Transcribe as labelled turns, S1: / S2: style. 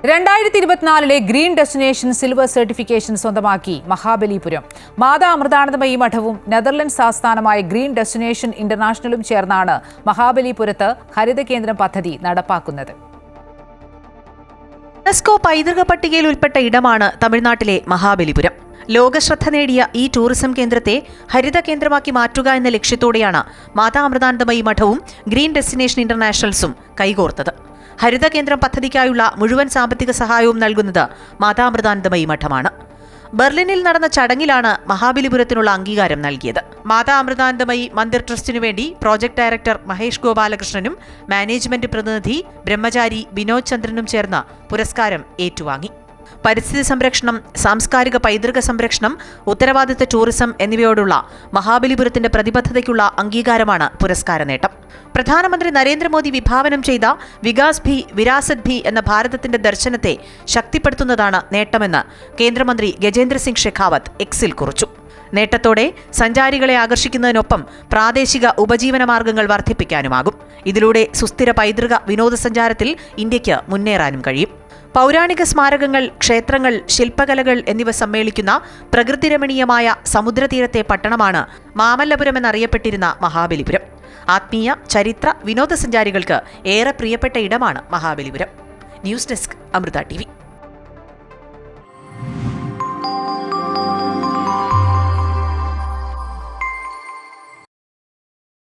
S1: 2024 green destination silver certification സ്വന്തമാക്കി Mahabalipuram. Mata Amritanandamayi മഠവും Netherlands ആസ്ഥാനമായ green destination ഇന്റർനാഷണലും ചേർന്നാണ് മഹാബലിപുരത്ത് ഹരിത കേന്ദ്രം പദ്ധതി നടപ്പാക്കുന്നത്.
S2: യുനെസ്കോ പൈതൃക പട്ടികയിൽ ഉൾപ്പെട്ട ഇടമാണ് തമിഴ്നാട്ടിലെ മഹാബലിപുരം. ലോകശ്രദ്ധ നേടിയ ഈ ടൂറിസം കേന്ദ്രത്തെ ഹരിത കേന്ദ്രമാക്കി മാറ്റുക എന്ന ലക്ഷ്യത്തോടെയാണ് മാതാ അമൃതാനന്ദമയി മഠവും ഗ്രീൻ ഡെസ്റ്റിനേഷൻ ഇന്റർനാഷണൽസും കൈകോർത്തത്. ഹരിത കേന്ദ്രം പദ്ധതിക്കായുള്ള മുഴുവൻ സാമ്പത്തിക സഹായവും നൽകുന്നത് മാതാ അമൃതാനന്ദമയി മഠമാണ്. ബെർലിനിൽ നടന്ന ചടങ്ങിലാണ് മഹാബലിപുരത്തിനുള്ള അംഗീകാരം നൽകിയത്. മാതാ അമൃതാനന്ദമയി മന്ദിർ ട്രസ്റ്റിനു വേണ്ടി പ്രോജക്ട് ഡയറക്ടർ മഹേഷ് ഗോപാലകൃഷ്ണനും മാനേജ്മെന്റ് പ്രതിനിധി ബ്രഹ്മചാരി വിനോദ് ചന്ദ്രനും ചേർന്ന് പുരസ്കാരം ഏറ്റുവാങ്ങി. പരിസ്ഥിതി സംരക്ഷണം, സാംസ്കാരിക പൈതൃക സംരക്ഷണം, ഉത്തരവാദിത്ത ടൂറിസം എന്നിവയോടുള്ള മഹാബലിപുരത്തിന്റെ പ്രതിബദ്ധതയ്ക്കുള്ള അംഗീകാരമാണ് പുരസ്കാര നേട്ടം. പ്രധാനമന്ത്രി നരേന്ദ്രമോദി വിഭാവനം ചെയ്ത വികാസ് ഭി വിരാസത് ഭി എന്ന ഭാരതത്തിന്റെ ദർശനത്തെ ശക്തിപ്പെടുത്തുന്നതാണ് നേട്ടമെന്ന് കേന്ദ്രമന്ത്രി ഗജേന്ദ്ര സിംഗ് ഷെഖാവത്ത് എക്സിൽ കുറിച്ചു. നേട്ടത്തോടെ സഞ്ചാരികളെ ആകർഷിക്കുന്നതിനൊപ്പം പ്രാദേശിക ഉപജീവന മാർഗങ്ങൾ വർദ്ധിപ്പിക്കാനുമാകും. ഇതിലൂടെ സുസ്ഥിര പൈതൃക വിനോദസഞ്ചാരത്തിൽ ഇന്ത്യയ്ക്ക് മുന്നേറാനും കഴിയും. പൗരാണിക സ്മാരകങ്ങൾ, ക്ഷേത്രങ്ങൾ, ശില്പകലകൾ എന്നിവ സമ്മേളിക്കുന്ന പ്രകൃതിരമണീയമായ സമുദ്രതീരത്തെ പട്ടണമാണ് മാമല്ലപുരം എന്നറിയപ്പെട്ടിരുന്ന മഹാബലിപുരം. ആത്മീയ, ചരിത്ര, വിനോദസഞ്ചാരികൾക്ക് ഏറെ പ്രിയപ്പെട്ട ഇടമാണ് Mahabalipuram. News desk, Amrita TV.